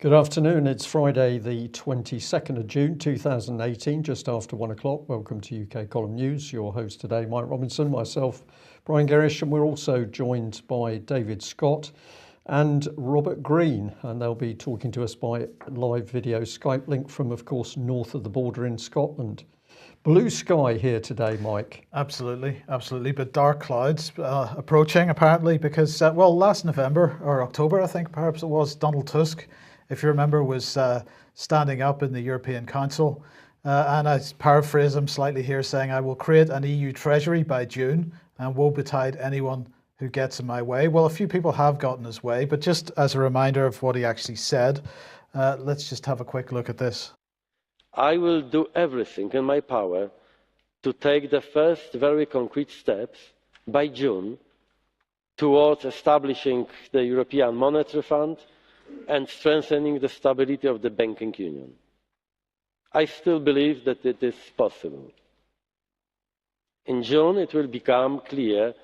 Good afternoon. It's Friday, the 22nd of June 2018, just after 1 o'clock. Welcome to UK Column News. Your host today, Mike Robinson, myself, Brian Gerrish, and we're also joined by David Scott and Robert Green, and they'll be talking to us by live video Skype link from, of course, north of the border in Scotland. Blue sky here today, Mike. Absolutely, but dark clouds approaching apparently because, last November or October, I think perhaps it was, Donald Tusk, if you remember, was standing up in the European Council and I paraphrase him slightly here, saying, "I will create an EU treasury by June and woe betide anyone who gets in my way." Well, a few people have gotten his way, but just as a reminder of what he actually said, let's just have a quick look at this. I will do everything in my power to take the first very concrete steps by June towards establishing the European Monetary Fund and strengthening the stability of the banking union. I still believe that it is possible. In June, it will become clear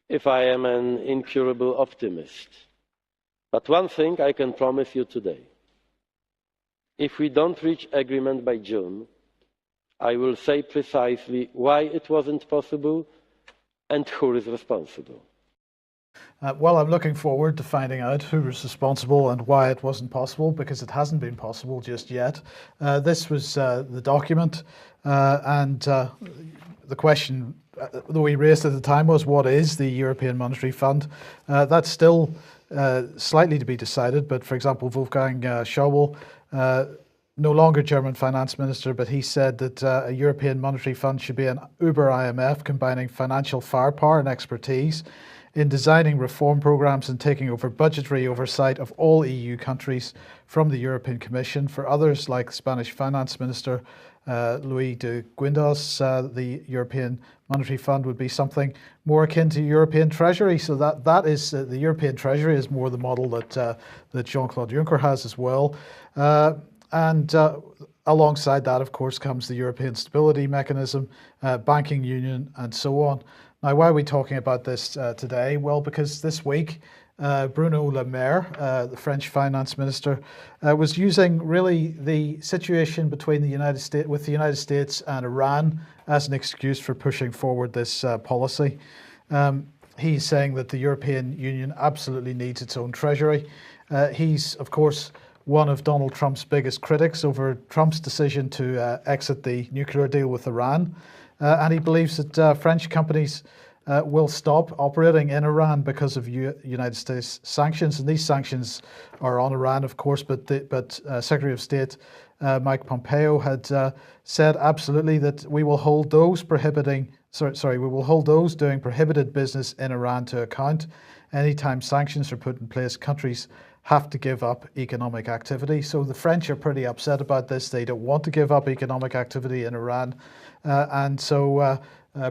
if I am an incurable optimist. But one thing I can promise you today. If we don't reach agreement by June, I will say precisely why it wasn't possible and who is responsible. I'm looking forward to finding out who was responsible and why it wasn't possible, because it hasn't been possible just yet. This was the document, and the question that we raised at the time was, what is the European Monetary Fund? That's still slightly to be decided, but for example, Wolfgang Schäuble, no longer German finance minister, but he said that a European Monetary Fund should be an Uber IMF, combining financial firepower and expertise in designing reform programs and taking over budgetary oversight of all EU countries from the European Commission. For others, like Spanish Finance Minister Luis de Guindos, the European Monetary Fund would be something more akin to European Treasury. So that is the European Treasury is more the model that Jean-Claude Juncker has as well. And alongside that, of course, comes the European Stability Mechanism, banking union, and so on. Now, why are we talking about this today? Well, because this week, Bruno Le Maire, the French finance minister, was using really the situation between the United States and Iran as an excuse for pushing forward this policy. He's saying that the European Union absolutely needs its own treasury. He's, of course, one of Donald Trump's biggest critics over Trump's decision to exit the nuclear deal with Iran. And he believes that French companies will stop operating in Iran because of United States sanctions. And these sanctions are on Iran, of course, but Secretary of State Mike Pompeo had said absolutely that we will hold those doing prohibited business in Iran to account. Anytime sanctions are put in place, countries have to give up economic activity. So the French are pretty upset about this. They don't want to give up economic activity in Iran. And so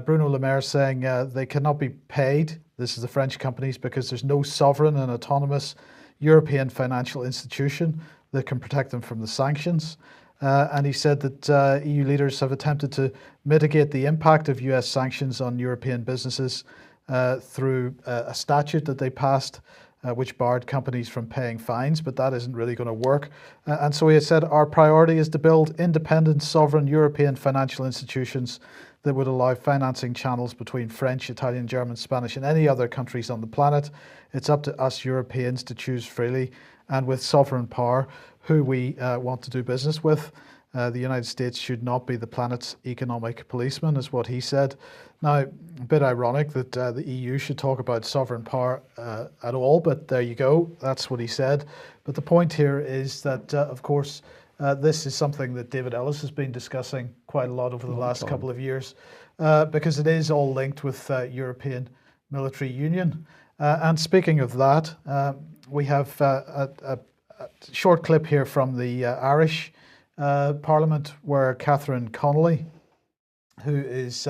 Bruno Le Maire saying they cannot be paid, this is the French companies, because there's no sovereign and autonomous European financial institution that can protect them from the sanctions. And he said that EU leaders have attempted to mitigate the impact of US sanctions on European businesses through a statute that they passed, which barred companies from paying fines, but that isn't really going to work. And so he has said, our priority is to build independent, sovereign European financial institutions that would allow financing channels between French, Italian, German, Spanish, and any other countries on the planet. It's up to us Europeans to choose freely and with sovereign power who we want to do business with. The United States should not be the planet's economic policeman, is what he said. Now, a bit ironic that the EU should talk about sovereign power at all, but there you go, that's what he said. But the point here is that, of course, this is something that David Ellis has been discussing quite a lot over the last couple of years, because it is all linked with European military union. And speaking of that, we have a short clip here from the Irish Parliament, where Catherine Connolly, who is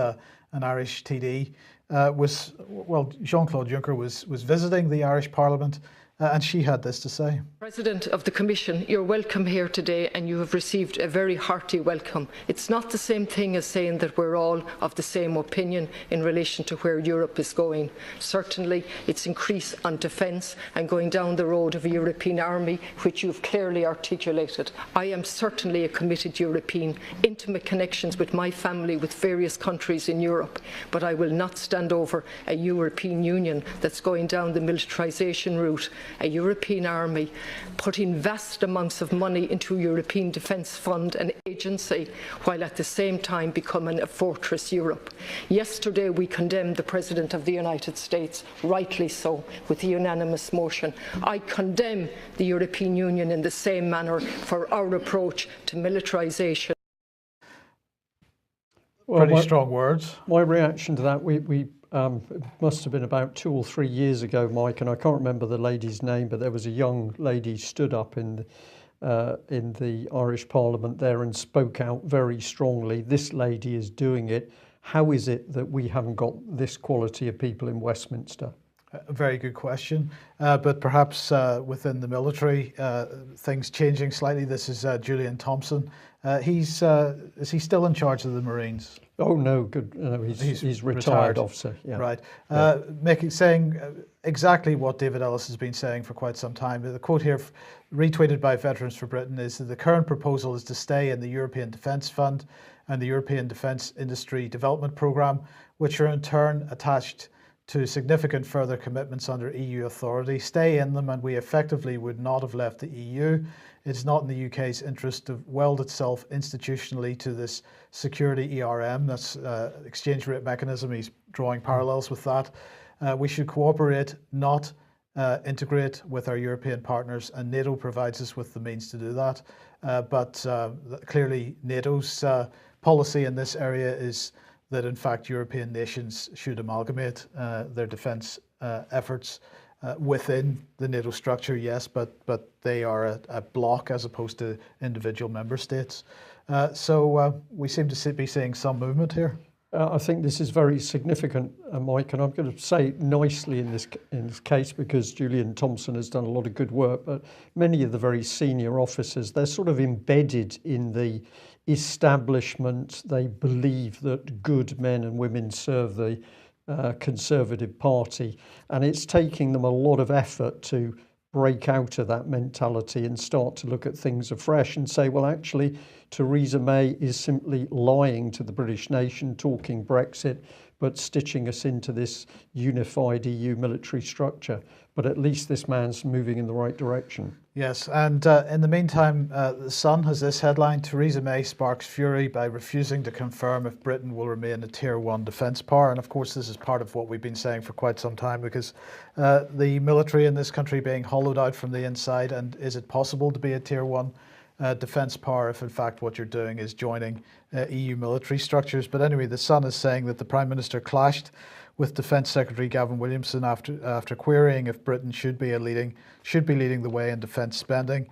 an Irish TD, Jean-Claude Juncker was visiting the Irish Parliament and she had this to say. President of the Commission, you're welcome here today and you have received a very hearty welcome. It's not the same thing as saying that we're all of the same opinion in relation to where Europe is going. Certainly it's increase on defence and going down the road of a European army, which you've clearly articulated. I am certainly a committed European, intimate connections with my family with various countries in Europe, but I will not stand over a European Union that's going down the militarisation route, a European army, putting vast amounts of money into a European Defence Fund and agency, while at the same time becoming a fortress Europe. Yesterday we condemned the President of the United States, rightly so, with a unanimous motion. I condemn the European Union in the same manner for our approach to militarisation. Well, pretty strong words. My reaction to that, it must have been about 2 or 3 years ago, Mike, and I can't remember the lady's name, but there was a young lady stood up in the Irish Parliament there and spoke out very strongly. This lady is doing it. How is it that we haven't got this quality of people in Westminster? A very good question, but perhaps within the military, things changing slightly. This is Julian Thompson. Is he still in charge of the Marines? Oh no, good. No, he's retired officer. Yeah. Right. Saying exactly what David Ellis has been saying for quite some time. The quote here, retweeted by Veterans for Britain, is that the current proposal is to stay in the European Defence Fund and the European Defence Industry Development Programme, which are in turn attached to significant further commitments under EU authority, stay in them, and we effectively would not have left the EU. It's not in the UK's interest to weld itself institutionally to this security ERM, that's exchange rate mechanism. He's drawing parallels with that. We should cooperate, not integrate with our European partners, and NATO provides us with the means to do that. But clearly NATO's policy in this area is that in fact European nations should amalgamate their defence efforts within the NATO structure, yes, but they are a bloc as opposed to individual member states. So we seem to be seeing some movement here. I think this is very significant, Mike, and I'm going to say it nicely in this case because Julian Thompson has done a lot of good work, but many of the very senior officers, they're sort of embedded in the establishment. They believe that good men and women serve the Conservative Party, and it's taking them a lot of effort to break out of that mentality and start to look at things afresh and say, well, actually, Theresa May is simply lying to the British nation, talking Brexit, but stitching us into this unified EU military structure. But at least this man's moving in the right direction. Yes, and in the meantime, The Sun has this headline: Theresa May sparks fury by refusing to confirm if Britain will remain a Tier 1 defence power. And of course, this is part of what we've been saying for quite some time, because the military in this country being hollowed out from the inside, and is it possible to be a Tier 1 defence power if in fact what you're doing is joining EU military structures? But anyway, The Sun is saying that the Prime Minister clashed with Defence Secretary Gavin Williamson after querying if Britain should be leading the way in defence spending.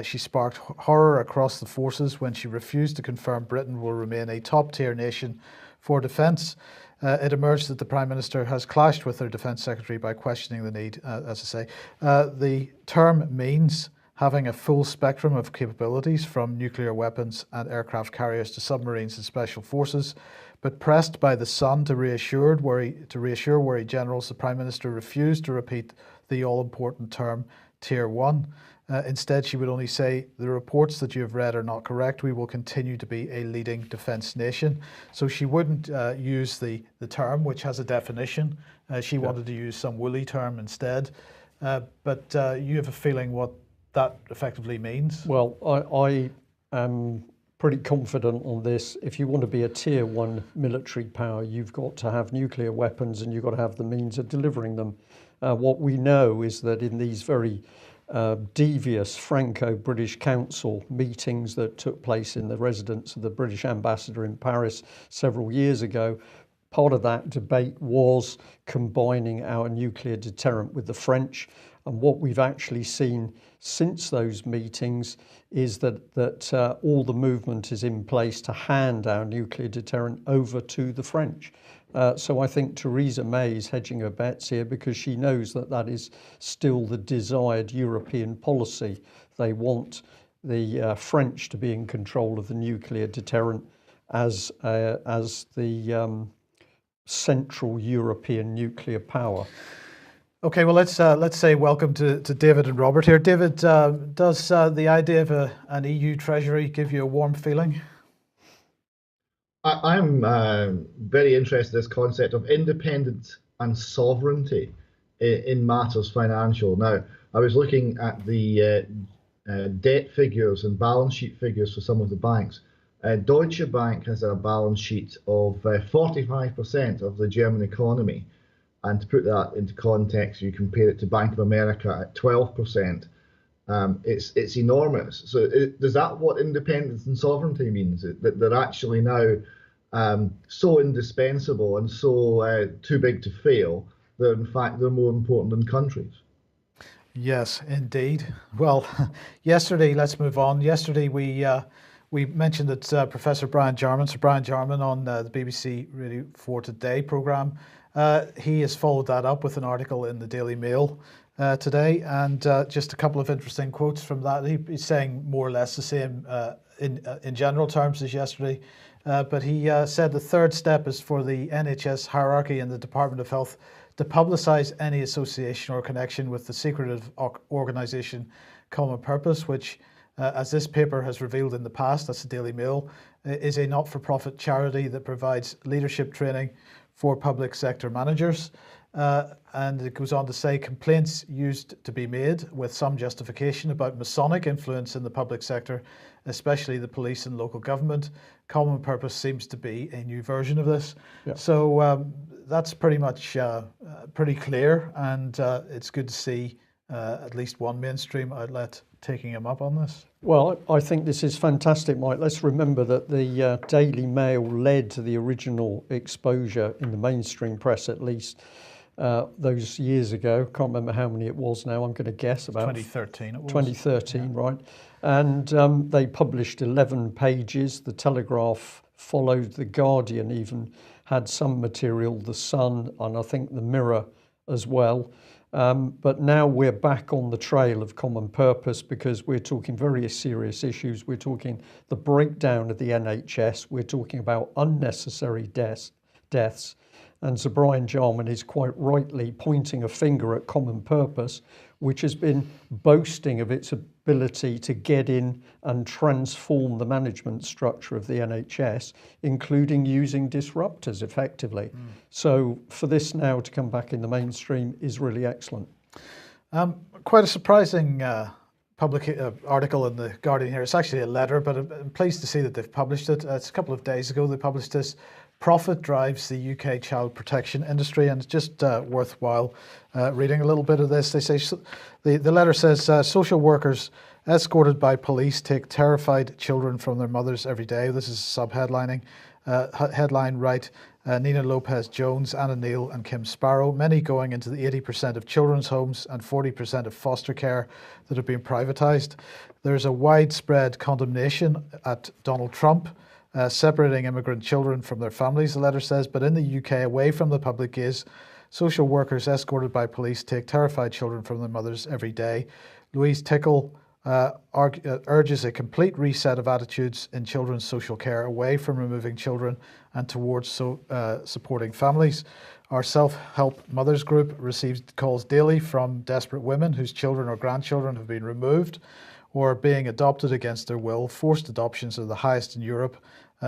She sparked horror across the forces when she refused to confirm Britain will remain a top-tier nation for defence. It emerged that the Prime Minister has clashed with her Defence Secretary by questioning the need, as I say. The term means having a full spectrum of capabilities, from nuclear weapons and aircraft carriers to submarines and special forces. But pressed by The Sun to reassure worried generals, the Prime Minister refused to repeat the all-important term Tier 1. Instead, she would only say, the reports that you have read are not correct. We will continue to be a leading defence nation. So she wouldn't use the term, which has a definition. She wanted to use some woolly term instead. But you have a feeling what that effectively means? Well, I am pretty confident on this. If you want to be a Tier 1 military power, you've got to have nuclear weapons and you've got to have the means of delivering them. What we know is that in these very devious Franco-British Council meetings that took place in the residence of the British ambassador in Paris several years ago, part of that debate was combining our nuclear deterrent with the French. And what we've actually seen since those meetings is that all the movement is in place to hand our nuclear deterrent over to the French. So I think Theresa May is hedging her bets here because she knows that that is still the desired European policy. They want the French to be in control of the nuclear deterrent as the Central European nuclear power. Okay, well, let's say welcome to David and Robert here. David, does the idea of an EU treasury give you a warm feeling? I'm very interested in this concept of independence and sovereignty in matters financial. Now, I was looking at the debt figures and balance sheet figures for some of the banks. Deutsche Bank has a balance sheet of 45% of the German economy. And to put that into context, you compare it to Bank of America at 12%. It's enormous. So does that what independence and sovereignty means? That they're actually now so indispensable and so too big to fail that in fact they're more important than countries? Yes, indeed. Well, yesterday, let's move on. Yesterday we mentioned that Professor Brian Jarman, Sir Brian Jarman on the BBC Radio 4 Today programme, he has followed that up with an article in the Daily Mail today, and just a couple of interesting quotes from that. He's saying more or less the same in general terms as yesterday, but he said the third step is for the NHS hierarchy and the Department of Health to publicise any association or connection with the secretive organisation Common Purpose, which, as this paper has revealed in the past, that's the Daily Mail, is a not-for-profit charity that provides leadership training for public sector managers. And it goes on to say complaints used to be made with some justification about Masonic influence in the public sector, especially the police and local government. Common Purpose seems to be a new version of this. Yeah. So that's pretty much pretty clear, and it's good to see at least one mainstream outlet taking him up on this. Well, I think this is fantastic, Mike. Let's remember that the Daily Mail led to the original exposure in the mainstream press, at least those years ago. Can't remember how many it was now. I'm going to guess about 2013 it was. 2013, yeah. Right. And they published 11 pages. The Telegraph followed. The Guardian even had some material, The Sun, and I think the Mirror as well. But now we're back on the trail of Common Purpose because we're talking very serious issues. We're talking the breakdown of the NHS. We're talking about unnecessary deaths. And Sir Brian Jarman is quite rightly pointing a finger at Common Purpose, which has been boasting of its ability to get in and transform the management structure of the NHS, including using disruptors effectively. So for this now to come back in the mainstream is really excellent. Quite a surprising article in the Guardian here. It's actually a letter, but I'm pleased to see that they've published it. It's a couple of days ago they published this. Profit drives the UK child protection industry, and it's just worthwhile reading a little bit of this. They say the letter says social workers escorted by police take terrified children from their mothers every day. This is subheadlining. Headline right: Nina Lopez-Jones, Anna Neal, and Kim Sparrow, many going into the 80% of children's homes and 40% of foster care that have been privatised. There's a widespread condemnation at Donald Trump. Separating immigrant children from their families, the letter says, but in the UK, away from the public gaze, social workers escorted by police take terrified children from their mothers every day. Louise Tickle urges a complete reset of attitudes in children's social care, away from removing children and towards supporting families. Our self-help mothers group receives calls daily from desperate women whose children or grandchildren have been removed or being adopted against their will. Forced adoptions are the highest in Europe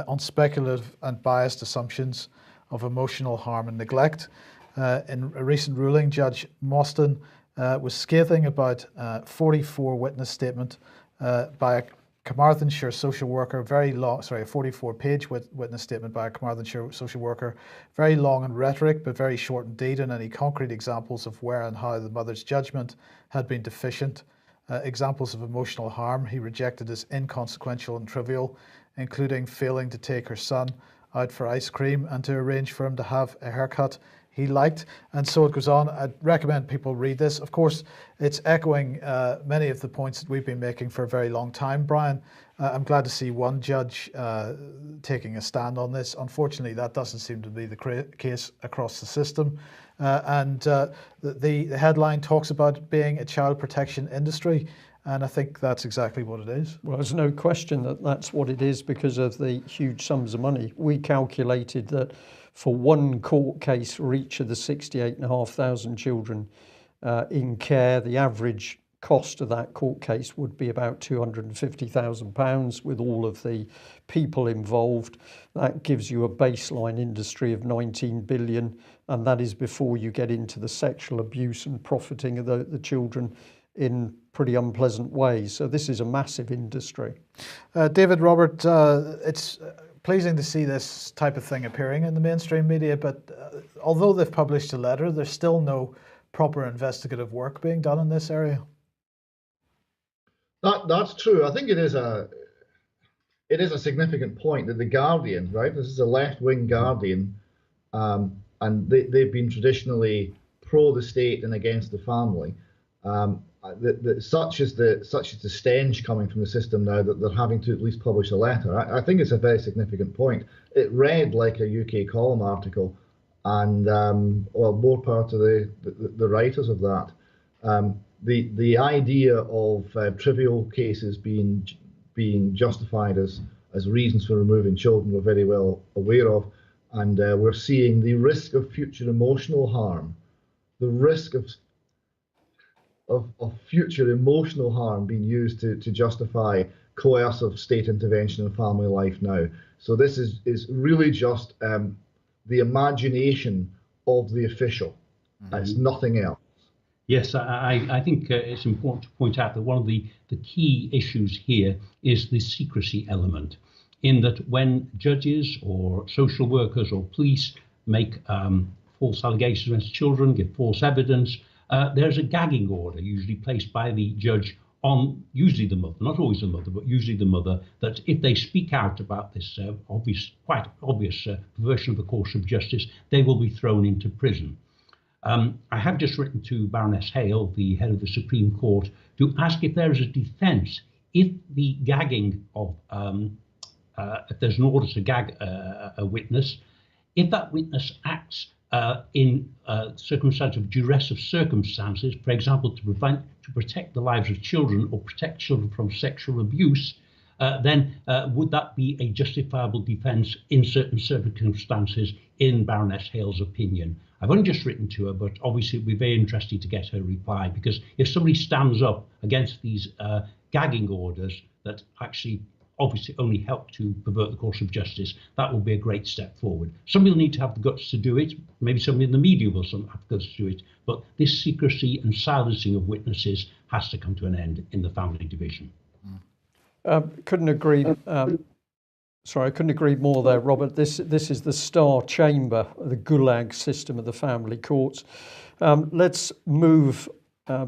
on speculative and biased assumptions of emotional harm and neglect. In a recent ruling, Judge Mostyn was scathing about 44 witness statement by a Carmarthenshire social worker, a 44-page witness statement by a Carmarthenshire social worker, very long in rhetoric, but very short in deed, and any concrete examples of where and how the mother's judgment had been deficient. Examples of emotional harm he rejected as inconsequential and trivial, including failing to take her son out for ice cream and to arrange for him to have a haircut he liked. And so it goes on. I'd recommend people read this. Of course, it's echoing many of the points that we've been making for a very long time, Brian. I'm glad to see one judge taking a stand on this. Unfortunately, that doesn't seem to be the case across the system. The headline talks about it being a child protection industry, and I think that's exactly what it is. Well, there's no question that that's what it is because of the huge sums of money. We calculated that for one court case for each of the 68,500 children in care, the average cost of that court case would be about £250,000 with all of the people involved. That gives you a baseline industry of 19 billion, and that is before you get into the sexual abuse and profiting of the children in pretty unpleasant ways. So this is a massive industry. David, Robert, it's pleasing to see this type of thing appearing in the mainstream media, but although they've published a letter, there's still no proper investigative work being done in this area. That's true. I think it is a significant point that the Guardian, right? This is a left-wing Guardian, and they've been traditionally pro the state and against the family. Such is the stench coming from the system now that they're having to at least publish a letter. I think it's a very significant point. It read like a UK column article, and well, more power to the writers of that. The idea of trivial cases being justified as reasons for removing children we're very well aware of, and we're seeing the risk of future emotional harm, the risk of future emotional harm being used to justify coercive state intervention in family life now. So this is really just the imagination of the official. It's nothing else. Yes, I think it's important to point out that one of the key issues here is the secrecy element, in that when judges or social workers or police make false allegations against children, give false evidence, there's a gagging order usually placed by the judge on usually the mother, not always the mother, but usually the mother, that if they speak out about this quite obvious perversion of the course of justice, they will be thrown into prison. I have just written to Baroness Hale, the head of the Supreme Court, to ask if there is a defence if the gagging of, if there's an order to gag a witness, if that witness acts in circumstances of duress of circumstances, for example, to protect the lives of children or protect children from sexual abuse, then would that be a justifiable defence in certain circumstances, in Baroness Hale's opinion? I've only just written to her, but obviously it would be very interesting to get her reply, because if somebody stands up against these gagging orders that actually obviously only help to pervert the course of justice, that will be a great step forward. Some people need to have the guts to do it. Maybe somebody in the media will have the guts to do it. But this secrecy and silencing of witnesses has to come to an end in the family division. Couldn't agree. Sorry, I couldn't agree more there, Robert. This is the star chamber, the gulag system of the family courts. Let's move,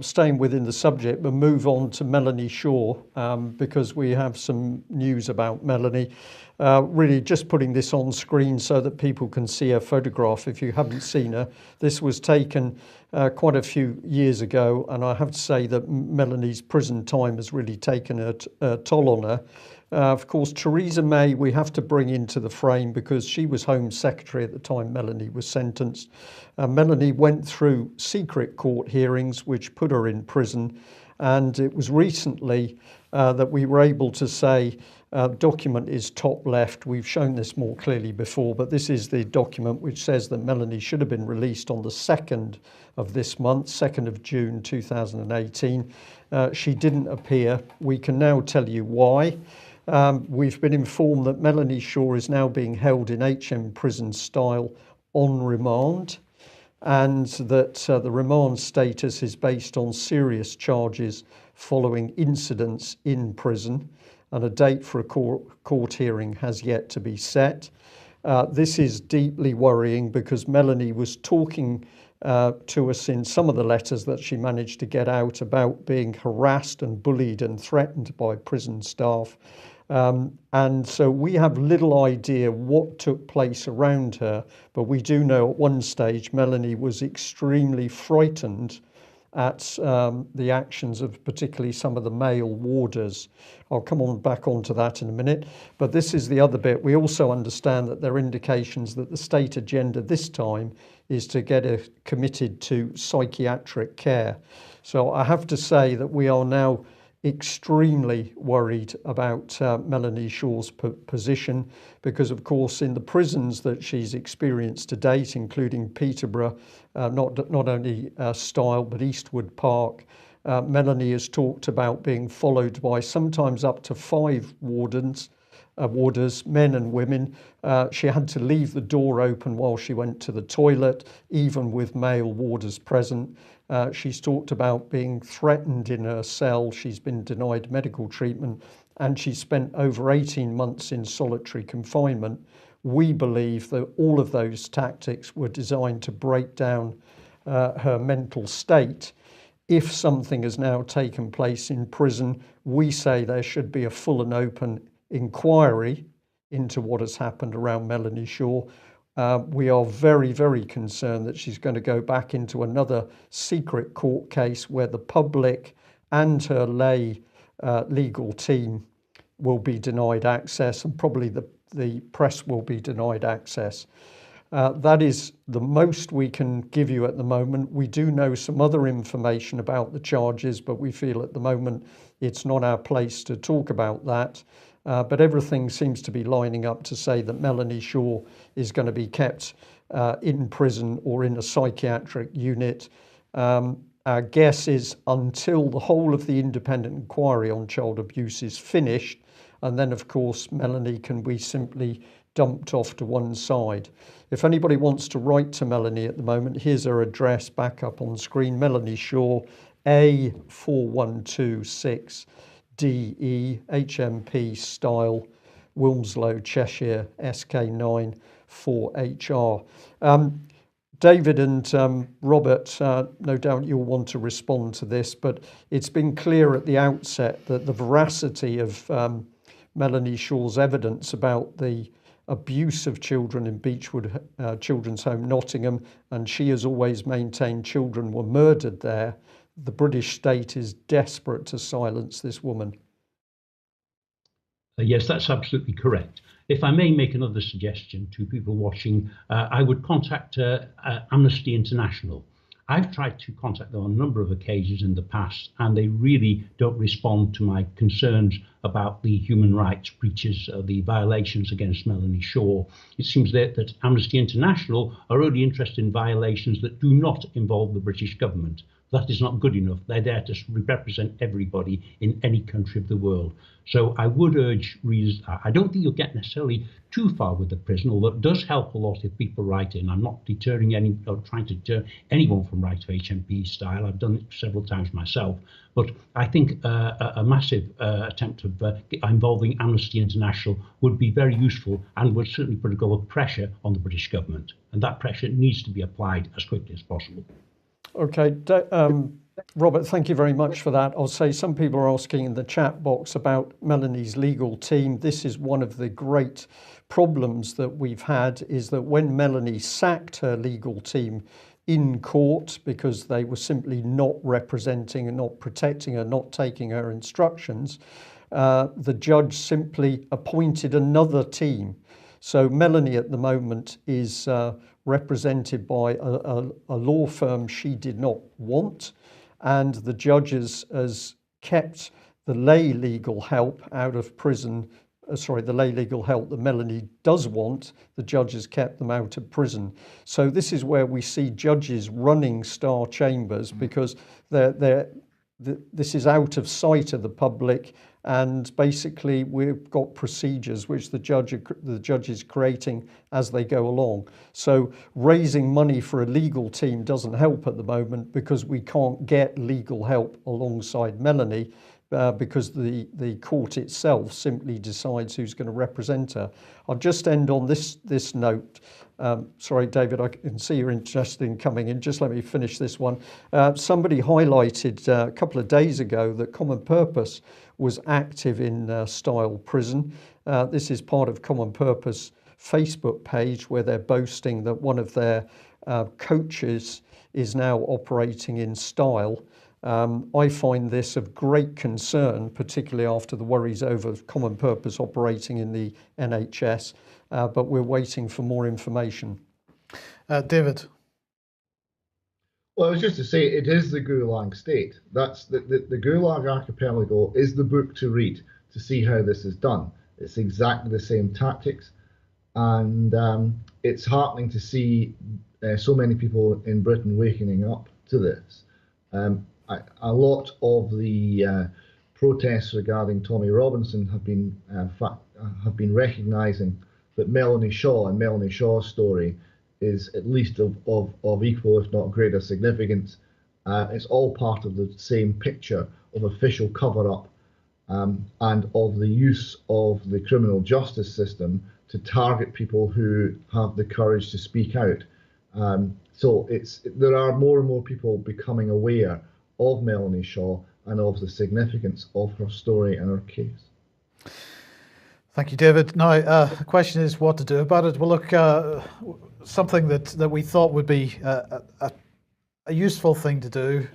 staying within the subject, but move on to Melanie Shaw, because we have some news about Melanie. Really just putting this on screen so that people can see her photograph if you haven't seen her. This was taken quite a few years ago, and I have to say that Melanie's prison time has really taken a toll on her. Of course, Theresa May we have to bring into the frame because she was Home Secretary at the time Melanie was sentenced. Melanie went through secret court hearings which put her in prison, and it was recently that we were able to say, document is top left. We've shown this more clearly before, but this is the document which says that Melanie should have been released on the 2nd of this month, 2nd of June 2018. She didn't appear. We can now tell you why. We've been informed that Melanie Shaw is now being held in HM prison style on remand, and that the remand status is based on serious charges following incidents in prison, and a date for a court hearing has yet to be set. This is deeply worrying because Melanie was talking to us in some of the letters that she managed to get out about being harassed and bullied and threatened by prison staff. And so we have little idea what took place around her, but we do know at one stage Melanie was extremely frightened at the actions of particularly some of the male warders. I'll come on back onto that in a minute. But this is the other bit. We also understand that there are indications that the state agenda this time is to get her committed to psychiatric care. So I have to say that we are now extremely worried about Melanie Shaw's position, because of course in the prisons that she's experienced to date, including Peterborough, not only Style but Eastwood Park, Melanie has talked about being followed by sometimes up to 5 warders, men and women. She had to leave the door open while she went to the toilet, even with male warders present. She's talked about being threatened in her cell. She's been denied medical treatment, and she spent over 18 months in solitary confinement. We believe that all of those tactics were designed to break down her mental state. If something has now taken place in prison, we say there should be a full and open inquiry into what has happened around Melanie Shaw. We are very, very concerned that she's going to go back into another secret court case where the public and her lay legal team will be denied access, and probably the press will be denied access. That is the most we can give you at the moment. We do know some other information about the charges, but we feel at the moment it's not our place to talk about that. But everything seems to be lining up to say that Melanie Shaw is going to be kept in prison or in a psychiatric unit. Our guess is until the whole of the independent inquiry on child abuse is finished, and then of course Melanie can be simply dumped off to one side. If anybody wants to write to Melanie at the moment, here's her address back up on screen: Melanie Shaw, A4126 DE, HMP Style, Wilmslow, Cheshire, SK9 4HR. David and Robert, no doubt you'll want to respond to this, but it's been clear at the outset that the veracity of Melanie Shaw's evidence about the abuse of children in Beechwood Children's Home, Nottingham, and she has always maintained children were murdered there. The British state is desperate to silence this woman. Yes, that's absolutely correct. If I may make another suggestion to people watching, I would contact Amnesty International. I've tried to contact them on a number of occasions in the past, and they really don't respond to my concerns about the human rights breaches, the violations against Melanie Shaw. It seems that Amnesty International are only interested in violations that do not involve the British government. That is not good enough. They're there to represent everybody in any country of the world. So I would urge readers, I don't think you'll get necessarily too far with the prison, although it does help a lot if people write in. I'm not deterring any or trying to deter anyone from writing to HMP Style. I've done it several times myself. But I think a massive attempt of involving Amnesty International would be very useful and would certainly put a goal of pressure on the British government. And that pressure needs to be applied as quickly as possible. Okay, Robert, thank you very much for that. I'll say some people are asking in the chat box about Melanie's legal team. This is one of the great problems that we've had, is that when Melanie sacked her legal team in court because they were simply not representing and not protecting her, not taking her instructions, the judge simply appointed another team. So Melanie at the moment is represented by a law firm she did not want, and the judges has kept the lay legal help out of prison. The lay legal help that Melanie does want, the judges kept them out of prison. So this is where we see judges running star chambers, because this is out of sight of the public, and basically we've got procedures which the judge is creating as they go along. So raising money for a legal team doesn't help at the moment, because we can't get legal help alongside Melanie, because the court itself simply decides who's going to represent her. I'll just end on this note. Sorry, David, I can see you're interested in coming in. Just let me finish this one. Somebody highlighted a couple of days ago that Common Purpose was active in Style Prison. This is part of Common Purpose Facebook page where they're boasting that one of their coaches is now operating in Style. I find this of great concern, particularly after the worries over Common Purpose operating in the NHS, but we're waiting for more information. David. Well, I was just to say, it is the Gulag state. That's the Gulag Archipelago is the book to read to see how this is done. It's exactly the same tactics, and it's heartening to see so many people in Britain waking up to this. A lot of the protests regarding Tommy Robinson have been recognising that Melanie Shaw and Melanie Shaw's story is at least of equal, if not greater, significance. It's all part of the same picture of official cover-up and of the use of the criminal justice system to target people who have the courage to speak out. So there are more and more people becoming aware of Melanie Shaw and of the significance of her story and her case. Thank you, David. Now, the question is what to do about it. Well, look, something that we thought would be a useful thing to do.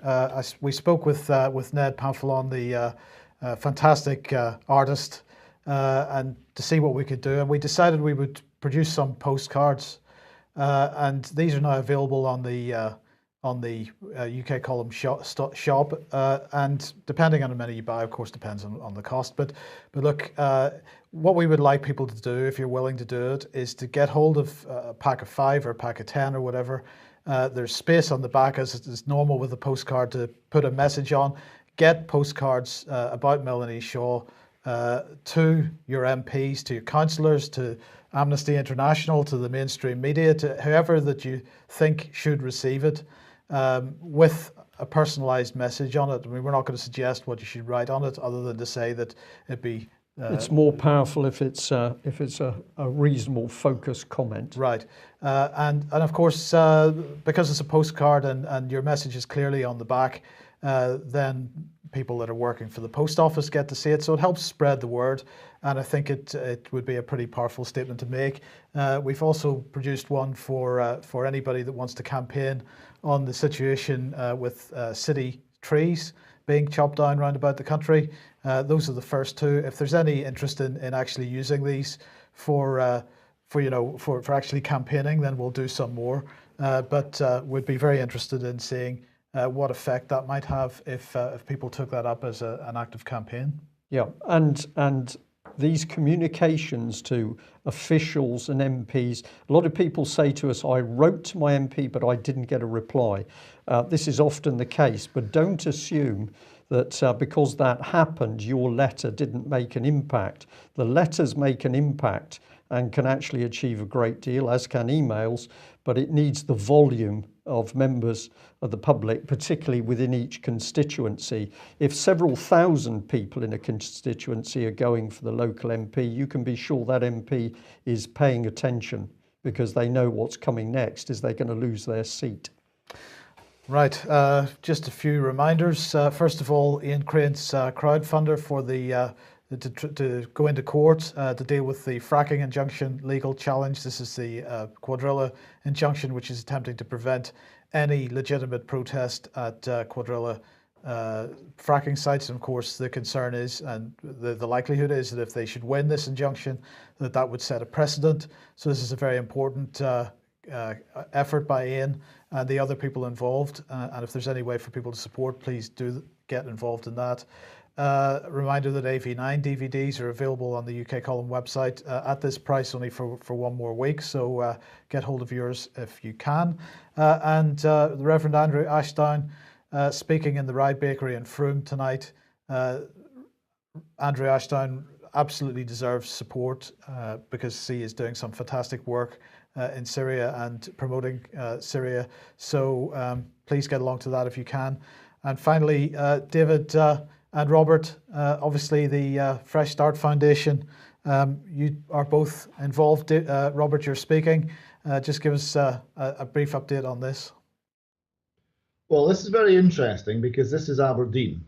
We spoke with Ned Pamphilon, the fantastic artist, and to see what we could do. And we decided we would produce some postcards, and these are now available on the UK Column shop, and depending on how many you buy, of course, depends on the cost. But look, what we would like people to do, if you're willing to do it, is to get hold of a pack of 5 or a pack of 10 or whatever. There's space on the back, as is normal with a postcard, to put a message on. Get postcards about Melanie Shaw to your MPs, to your councillors, to Amnesty International, to the mainstream media, to whoever that you think should receive it, with a personalised message on it. I mean, we're not going to suggest what you should write on it, other than to say that it be. It's more powerful if it's a reasonable, focused comment. Right, and of course, because it's a postcard and your message is clearly on the back, then people that are working for the post office get to see it, so it helps spread the word, and I think it would be a pretty powerful statement to make. We've also produced one for anybody that wants to campaign on the situation with city trees being chopped down around about the country. Those are the first 2. If there's any interest in actually using these for actually campaigning, then we'll do some more. But we'd be very interested in seeing what effect that might have if people took that up as an active campaign. Yeah, and these communications to officials and MPs, a lot of people say to us, I wrote to my MP, but I didn't get a reply. This is often the case, but don't assume that because that happened, your letter didn't make an impact. The letters make an impact and can actually achieve a great deal, as can emails, but it needs the volume of members of the public, particularly within each constituency. If several thousand people in a constituency are going for the local MP, you can be sure that MP is paying attention, because they know what's coming next. Is they're going to lose their seat. Right, just a few reminders. First of all, Ian Crane's crowdfunder for to go into court to deal with the fracking injunction legal challenge. This is the Quadrilla injunction, which is attempting to prevent any legitimate protest at Quadrilla fracking sites. And of course, the concern is, and the likelihood is, that if they should win this injunction, that would set a precedent. So this is a very important effort by Ian and the other people involved. And if there's any way for people to support, please do get involved in that. Reminder that AV9 DVDs are available on the UK Column website at this price, only for 1 more week. So get hold of yours if you can. And the Reverend Andrew Ashdown speaking in the Rye Bakery in Frome tonight. Andrew Ashdown absolutely deserves support because he is doing some fantastic work in Syria and promoting Syria. So please get along to that if you can. And finally, David and Robert, obviously the Fresh Start Foundation, you are both involved. Robert, you're speaking. Just give us a brief update on this. Well, this is very interesting because this is Aberdeen.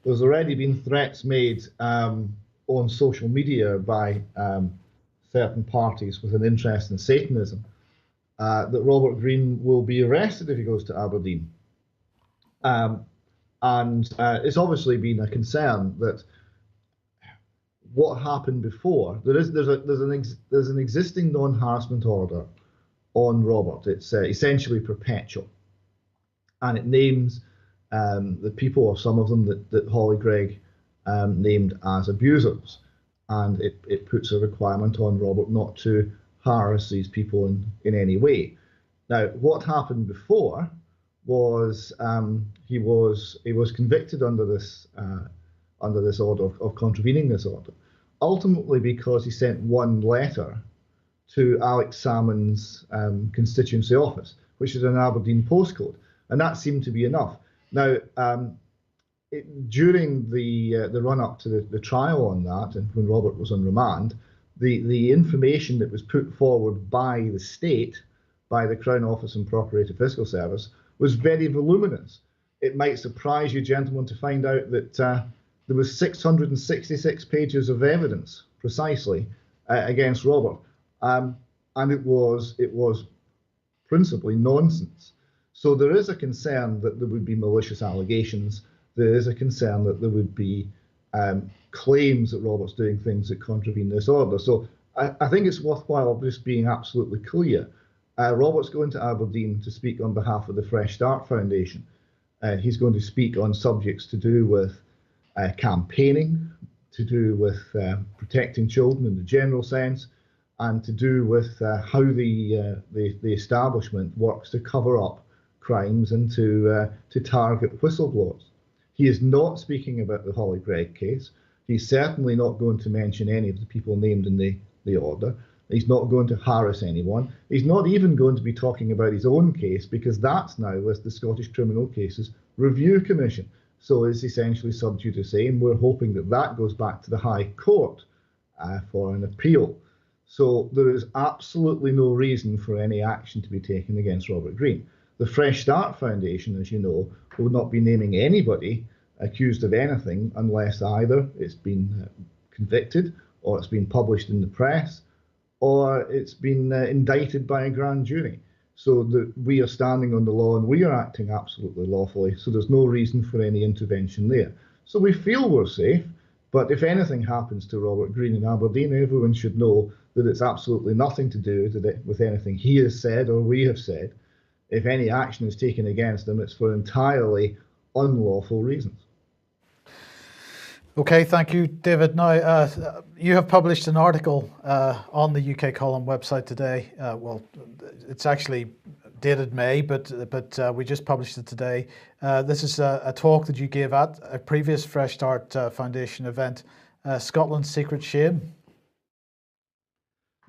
there's already been threats made on social media by certain parties with an interest in Satanism that Robert Greene will be arrested if he goes to Aberdeen. And it's obviously been a concern that what happened before. There's an existing non-harassment order on Robert. It's essentially perpetual, and it names the people, or some of them, that Holly Gregg named as abusers, and it puts a requirement on Robert not to harass these people in any way. Now, what happened before was he was convicted under this order of contravening this order, ultimately because he sent one letter to Alex Salmon's constituency office, which is an Aberdeen postcode, and that seemed to be enough. Now, during the run-up to the trial on that, and when Robert was on remand, the information that was put forward by the state, by the Crown Office and Procurator Fiscal Service, was very voluminous. It might surprise you, gentlemen, to find out that there was 666 pages of evidence, precisely, against Robert, and it was principally nonsense. So there is a concern that there would be malicious allegations. There is a concern that there would be claims that Robert's doing things that contravene this order. So I think it's worthwhile just being absolutely clear. Robert's going to Aberdeen to speak on behalf of the Fresh Start Foundation. He's going to speak on subjects to do with campaigning, to do with protecting children in the general sense, and to do with how the establishment works to cover up crimes and to target whistleblowers. He is not speaking about the Holly Gregg case. He's certainly not going to mention any of the people named in the order. He's not going to harass anyone. He's not even going to be talking about his own case, because that's now with the Scottish Criminal Cases Review Commission. So it's essentially sub judice, and we're hoping that that goes back to the High Court for an appeal. So there is absolutely no reason for any action to be taken against Robert Greene. The Fresh Start Foundation, as you know, will not be naming anybody accused of anything unless either it's been convicted, or it's been published in the press, or it's been indicted by a grand jury. So we are standing on the law and we are acting absolutely lawfully. So there's no reason for any intervention there. So we feel we're safe. But if anything happens to Robert Greene in Aberdeen, everyone should know that it's absolutely nothing to do with anything he has said or we have said. If any action is taken against him, it's for entirely unlawful reasons. Okay, thank you, David. Now, you have published an article on the UK Column website today. Well, it's actually dated May, but we just published it today. This is a talk that you gave at a previous Fresh Start Foundation event, Scotland's Secret Shame.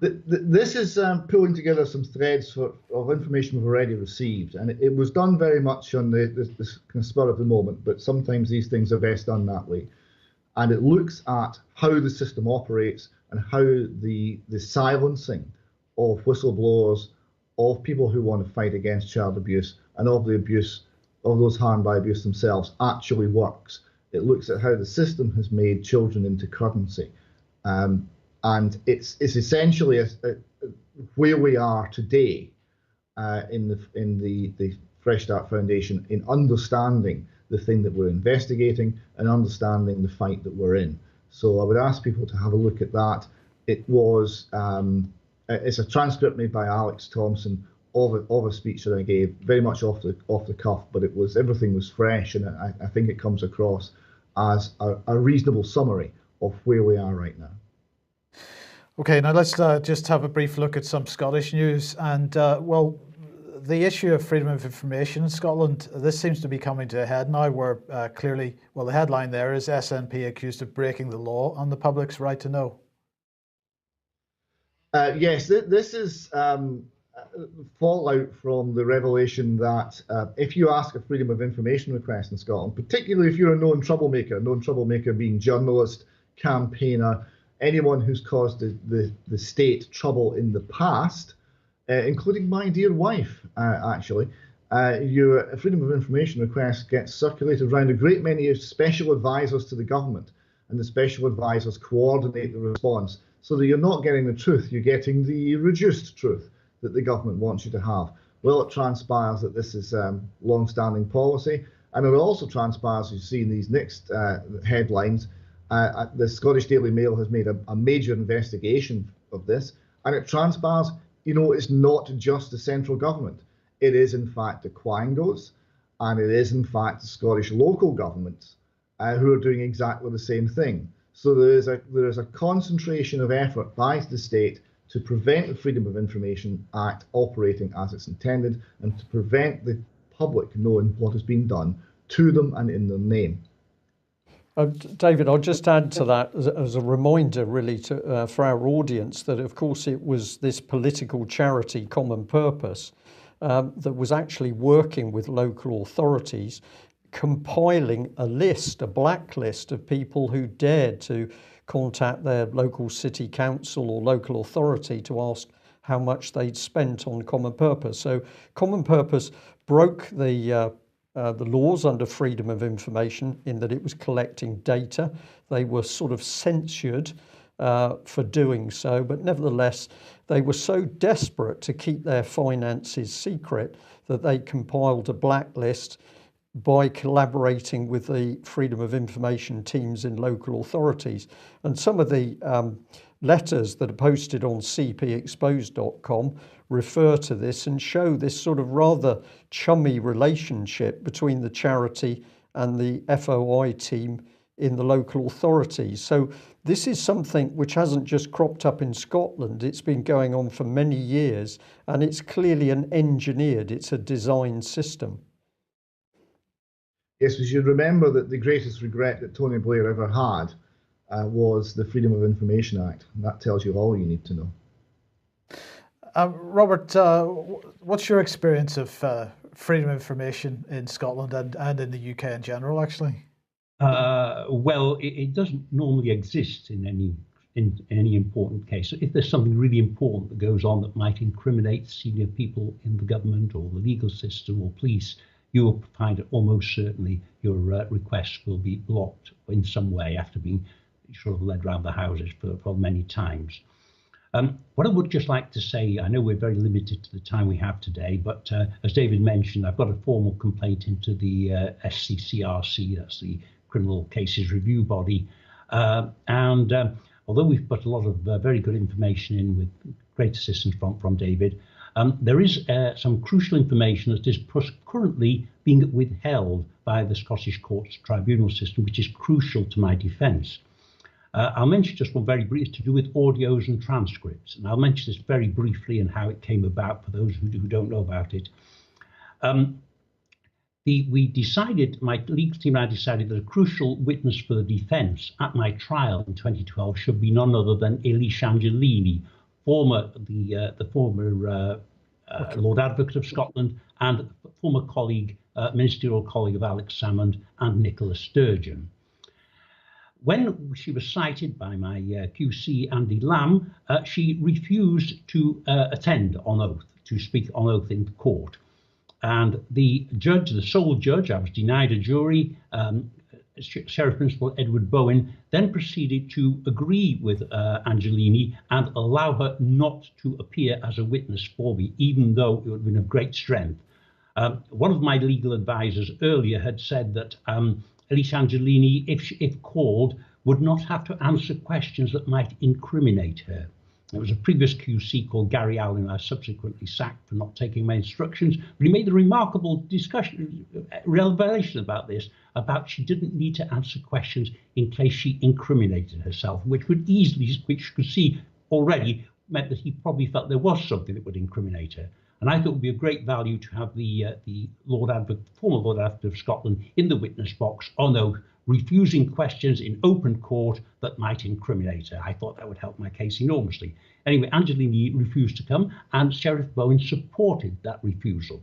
This is pulling together some threads of information we've already received, and it was done very much on the spur of the moment, but sometimes these things are best done that way. And it looks at how the system operates and how the silencing of whistleblowers, of people who want to fight against child abuse, and of the abuse of those harmed by abuse themselves actually works. It looks at how the system has made children into currency. And it's essentially where we are today in the Fresh Start Foundation in understanding the thing that we're investigating and understanding the fight that we're in. So I would ask people to have a look at that. It was it's a transcript made by Alex Thompson of a speech that I gave, very much off the cuff, but everything was fresh, and I think it comes across as a reasonable summary of where we are right now. Okay, now let's just have a brief look at some Scottish news. And well, the issue of freedom of information in Scotland, this seems to be coming to a head now, where clearly, well, the headline there is SNP accused of breaking the law on the public's right to know. Yes, this is fallout from the revelation that if you ask a freedom of information request in Scotland, particularly if you're a known troublemaker being journalist, campaigner, anyone who's caused the state trouble in the past, including my dear wife, actually, your Freedom of Information request gets circulated around a great many special advisors to the government, and the special advisors coordinate the response so that you're not getting the truth, you're getting the reduced truth that the government wants you to have. Well, it transpires that this is long-standing policy, and it also transpires, you see in these next headlines, the Scottish Daily Mail has made a major investigation of this, and it transpires, it's not just the central government. It is in fact the Quangos, and it is in fact the Scottish local governments who are doing exactly the same thing. So there is a concentration of effort by the state to prevent the Freedom of Information Act operating as it's intended, and to prevent the public knowing what has been done to them and in their name. David, I'll just add to that as a reminder, really, for our audience, that of course it was this political charity, Common Purpose, that was actually working with local authorities, compiling a blacklist of people who dared to contact their local city council or local authority to ask how much they'd spent on Common Purpose. So Common Purpose broke the laws under freedom of information in that it was collecting data. They were sort of censured for doing so, but nevertheless, they were so desperate to keep their finances secret that they compiled a blacklist by collaborating with the freedom of information teams in local authorities. And some of the letters that are posted on cpexposed.com refer to this and show this sort of rather chummy relationship between the charity and the FOI team in the local authorities. So this is something which hasn't just cropped up in Scotland. It's been going on for many years, and it's clearly it's a designed system. Yes, we should remember that the greatest regret that Tony Blair ever had was the Freedom of Information Act. And that tells you all you need to know. Robert, what's your experience of freedom of information in Scotland and in the UK in general, actually? Well, it doesn't normally exist in any important case. So if there's something really important that goes on that might incriminate senior people in the government or the legal system or police, you will find that almost certainly your request will be blocked in some way after being sort of led around the houses for many times. What I would just like to say, I know we're very limited to the time we have today, but as David mentioned, I've got a formal complaint into the SCCRC, that's the Criminal Cases Review Body. And although we've put a lot of very good information in with great assistance from David, there is some crucial information that is currently being withheld by the Scottish Courts Tribunal system, which is crucial to my defence. I'll mention just one very brief to do with audios and transcripts, and I'll mention this very briefly and how it came about for those who don't know about it. We decided, my legal team and I decided that a crucial witness for the defence at my trial in 2012 should be none other than Elise Angelini, the former Lord Advocate of Scotland and former colleague, ministerial colleague of Alex Salmond and Nicola Sturgeon. When she was cited by my QC, Andy Lamb, she refused to attend on oath, to speak on oath in court. And the judge, the sole judge, I was denied a jury, Sheriff Principal Edward Bowen, then proceeded to agree with Angelini and allow her not to appear as a witness for me, even though it would have been of great strength. One of my legal advisors earlier had said that Elise Angelini, if called, would not have to answer questions that might incriminate her. There was a previous QC called Gary Allen, I subsequently sacked for not taking my instructions, but he made the remarkable revelation about this, about she didn't need to answer questions in case she incriminated herself, which which you could see already meant that he probably felt there was something that would incriminate her. And I thought it would be of great value to have the former Lord Advocate of Scotland in the witness box on oath, refusing questions in open court that might incriminate her. I thought that would help my case enormously. Anyway, Angelini refused to come, and Sheriff Bowen supported that refusal.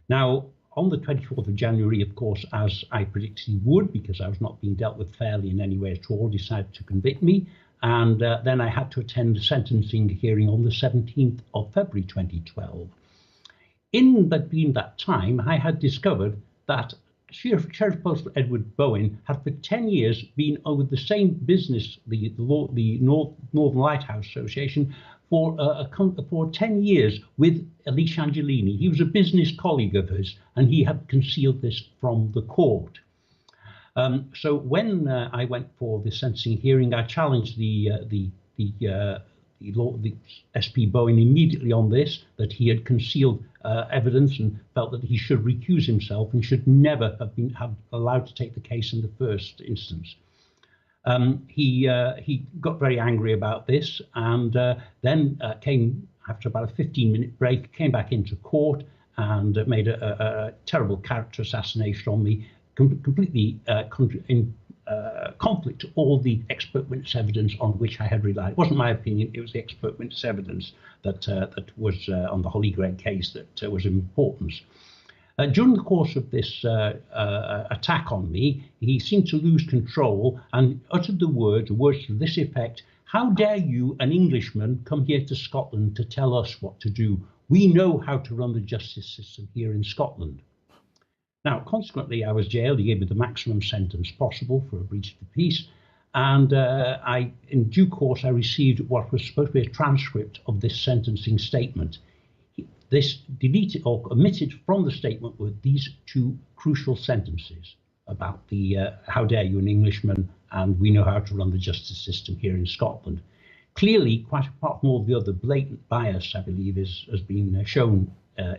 Now, on the 24th of January, of course, as I predicted he would, because I was not being dealt with fairly in any way at all, decided to convict me. And then I had to attend a sentencing hearing on the 17th of February 2012. In that time, I had discovered that Sheriff Constable Edward Bowen had for 10 years been over the same business, the Northern Lighthouse Association, for 10 years with Alicia Angelini. He was a business colleague of his, and he had concealed this from the court. So when I went for the sentencing hearing, I challenged the SP Bowen immediately on this, that he had concealed evidence, and felt that he should recuse himself and should never have allowed to take the case in the first instance. He got very angry about this, and then came after about a 15-minute break, came back into court and made a terrible character assassination on me, completely in conflict to all the expert witness evidence on which I had relied. It wasn't my opinion; it was the expert witness evidence that was on the Holy Grail case that was of importance. During the course of this attack on me, he seemed to lose control and uttered the words to this effect: "How dare you, an Englishman, come here to Scotland to tell us what to do? We know how to run the justice system here in Scotland." Now, consequently, I was jailed. He gave me the maximum sentence possible for a breach of the peace. And in due course, I received what was supposed to be a transcript of this sentencing statement. This deleted or omitted from the statement were these two crucial sentences about the how dare you, an Englishman, and we know how to run the justice system here in Scotland. Clearly, quite apart from all the other blatant bias, I believe, has been shown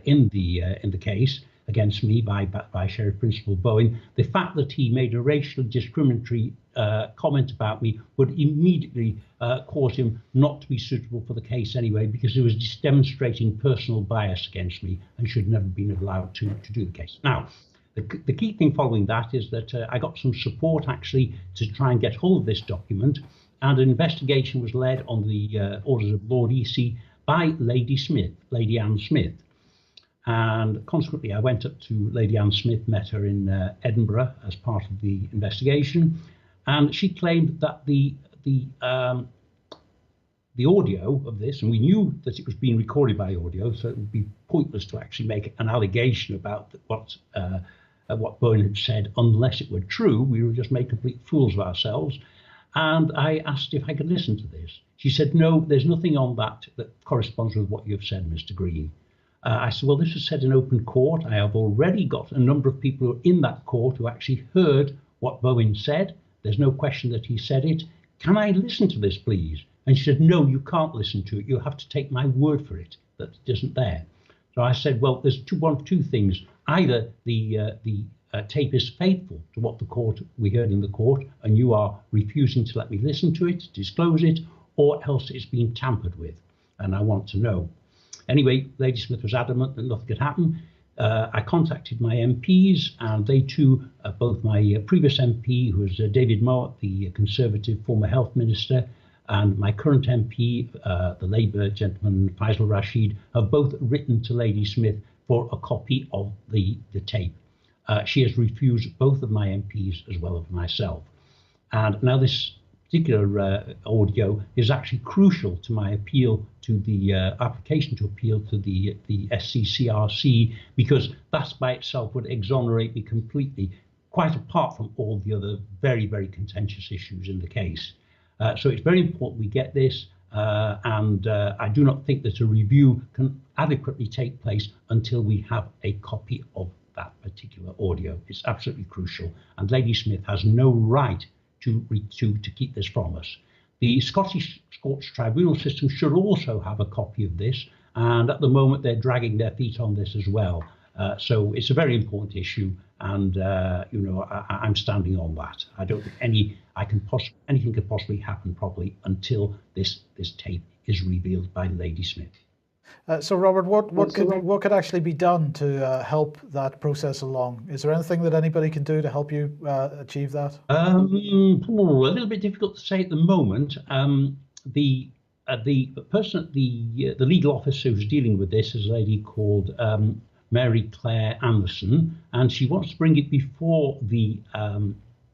in the case against me by Sheriff Principal Bowen, the fact that he made a racially discriminatory comment about me would immediately cause him not to be suitable for the case anyway, because he was just demonstrating personal bias against me and should never have been allowed to do the case. Now, the key thing following that is that I got some support actually to try and get hold of this document, and an investigation was led on the orders of Lord Easy by Lady Anne Smith. And consequently, I went up to Lady Anne Smith, met her in Edinburgh as part of the investigation, and she claimed that the audio of this, and we knew that it was being recorded by audio, so it would be pointless to actually make an allegation about what Bowen had said unless it were true. We would just make complete fools of ourselves. And I asked if I could listen to this. She said, "No, there's nothing on that corresponds with what you've said, Mr. Green." I said, "Well, this was said in open court. I have already got a number of people who are in that court who actually heard what Bowen said. There's no question that he said it. Can I listen to this, please?" And she said, "No, you can't listen to it. You have to take my word for it that it isn't there." So I said, "Well, there's one of two things. Either the tape is faithful to what we heard in the court, and you are refusing to let me listen to it, disclose it, or else it's been tampered with, and I want to know." Anyway, Lady Smith was adamant that nothing could happen. I contacted my MPs, and they too, both my previous MP, who was David Mowat, the Conservative former Health Minister, and my current MP, the Labour gentleman Faisal Rashid, have both written to Lady Smith for a copy of the tape. She has refused both of my MPs as well as myself. And now this particular audio is actually crucial to my appeal to the application to appeal to the SCCRC, because that by itself would exonerate me completely, quite apart from all the other very, very contentious issues in the case. So it's very important we get this, and I do not think that a review can adequately take place until we have a copy of that particular audio. It's absolutely crucial, and Lady Smith has no right to keep this from us. The Scottish Courts Tribunal system should also have a copy of this, and at the moment they're dragging their feet on this as well. So it's a very important issue, and I'm standing on that. I don't think anything could possibly happen properly until this tape is revealed by Lady Smith. So, Robert, what could actually be done to help that process along? Is there anything that anybody can do to help you achieve that? A little bit difficult to say at the moment. The person, the legal officer who's dealing with this is a lady called Mary Claire Anderson, and she wants to bring it before the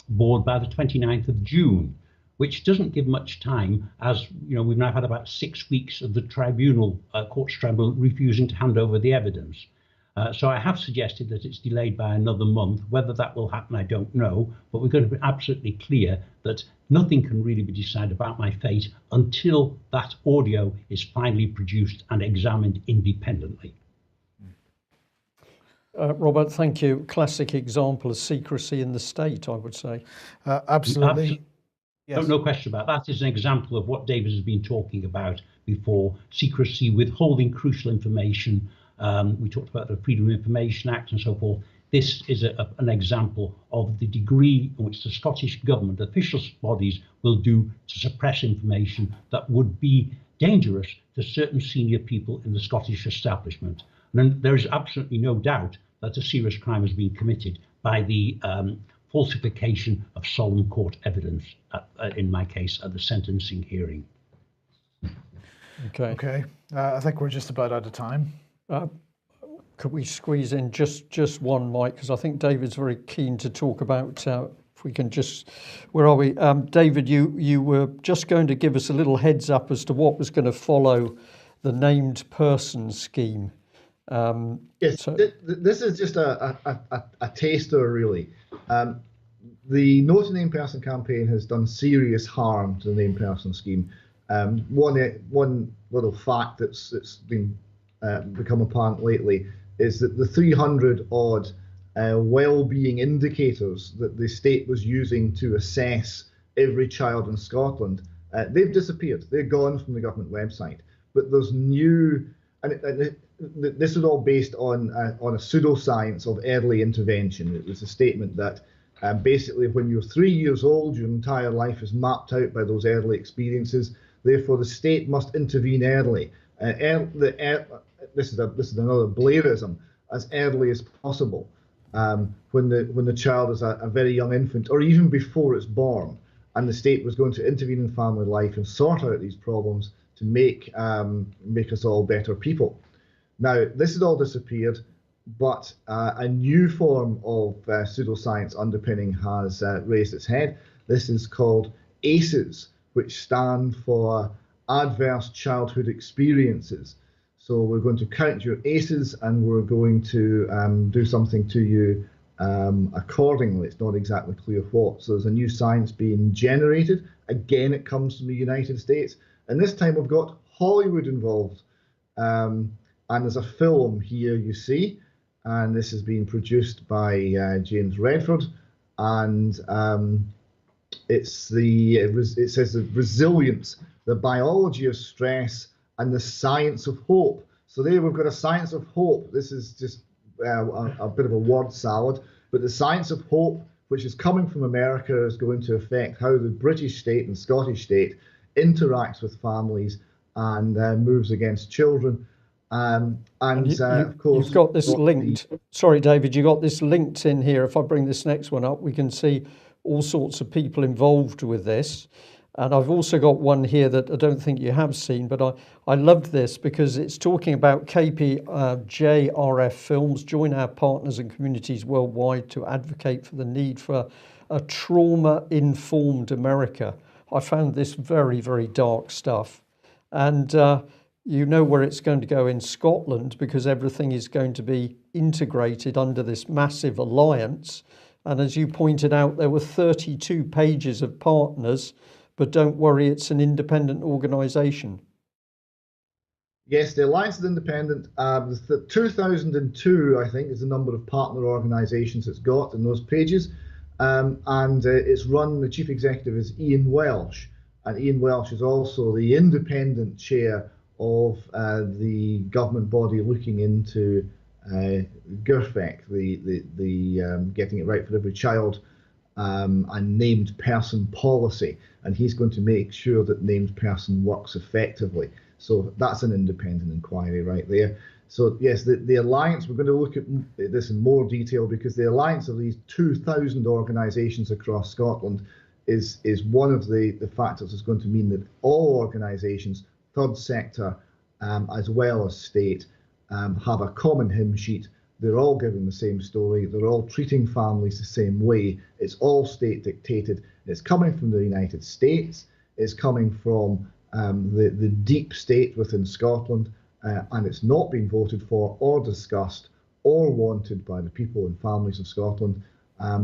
board by the 29th of June. Which doesn't give much time, as we've now had about 6 weeks of the Courts Tribunal refusing to hand over the evidence. So I have suggested that it's delayed by another month. Whether that will happen, I don't know. But we're going to be absolutely clear that nothing can really be decided about my fate until that audio is finally produced and examined independently. Robert, thank you. Classic example of secrecy in the state, I would say. Absolutely. Yes. No question about that. That is an example of what David has been talking about before: secrecy, withholding crucial information. We talked about the Freedom of Information Act and so forth. This is an example of the degree in which the Scottish Government, official bodies, will do to suppress information that would be dangerous to certain senior people in the Scottish establishment. And there is absolutely no doubt that a serious crime has been committed by the falsification of solemn court evidence, in my case, at the sentencing hearing. Okay. I think we're just about out of time. Could we squeeze in just one, Mike? Because I think David's very keen to talk about, if we can just, where are we? David, you were just going to give us a little heads up as to what was going to follow the named person scheme. Yes, so this is just a taster, really. The No to Named Person campaign has done serious harm to the named person scheme. One little fact that's been become apparent lately is that the 300 odd well-being indicators that the state was using to assess every child in Scotland, they've disappeared. They're gone from the government website. But there's new, and this is all based on a pseudoscience of early intervention. It was a statement that basically when you're 3 years old, your entire life is mapped out by those early experiences. Therefore, the state must intervene early. This is another Blairism, as early as possible, when the child is a very young infant, or even before it's born, and the state was going to intervene in family life and sort out these problems to make us all better people. Now, this has all disappeared, but a new form of pseudoscience underpinning has raised its head. This is called ACEs, which stand for Adverse Childhood Experiences. So we're going to count your ACEs, and we're going to do something to you accordingly. It's not exactly clear what. So there's a new science being generated. Again, it comes from the United States. And this time we've got Hollywood involved. And there's a film here you see, and this is being produced by James Redford. And it says the resilience, the biology of stress, and the science of hope. So there we've got a science of hope. This is just a bit of a word salad, but the science of hope, which is coming from America, is going to affect how the British state and Scottish state interacts with families and moves against children. Of course, you've got this linked. Sorry, David, you got this linked in here. If I bring this next one up, we can see all sorts of people involved with this. And I've also got one here that I don't think you have seen, but I loved this because it's talking about KPJRF Films. Join our partners and communities worldwide to advocate for the need for a trauma-informed America. I found this very, very dark stuff. And you know where it's going to go in Scotland, because everything is going to be integrated under this massive alliance. And as you pointed out, there were 32 pages of partners. But don't worry, it's an independent organisation. Yes, the Alliance is independent. 2002, I think, is the number of partner organisations it's got in those pages. It's run, the chief executive is Ian Welsh. And Ian Welsh is also the independent chair of the government body looking into GIRFEC, the Getting It Right for Every Child and named person policy. And he's going to make sure that named person works effectively. So that's an independent inquiry right there. So yes, the alliance, we're going to look at this in more detail, because the alliance of these 2,000 organisations across Scotland is one of the factors that's going to mean that all organisations, third sector as well as state, have a common hymn sheet. They're all giving the same story. They're all treating families the same way. It's all state dictated. It's coming from the United States. It's coming from the deep state within Scotland, and it's not been voted for or discussed or wanted by the people and families of Scotland,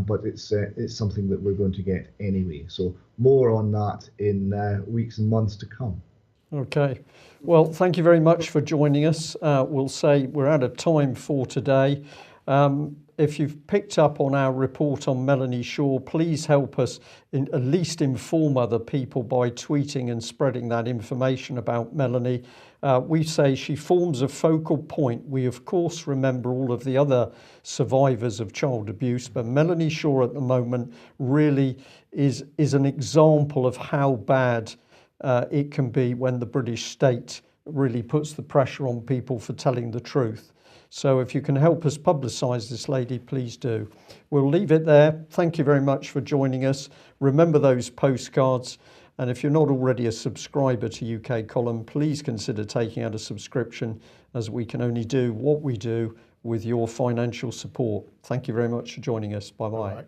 but it's something that we're going to get anyway. So more on that in weeks and months to come. Okay. Well, thank you very much for joining us. We'll say we're out of time for today. If you've picked up on our report on Melanie Shaw, please help us at least inform other people by tweeting and spreading that information about Melanie. We say she forms a focal point. We, of course, remember all of the other survivors of child abuse, but Melanie Shaw at the moment really is an example of how bad it can be when the British state really puts the pressure on people for telling the truth. So if you can help us publicise this lady, please do. We'll leave it there. Thank you very much for joining us. Remember those postcards. And if you're not already a subscriber to UK Column, please consider taking out a subscription, as we can only do what we do with your financial support. Thank you very much for joining us. Bye-bye.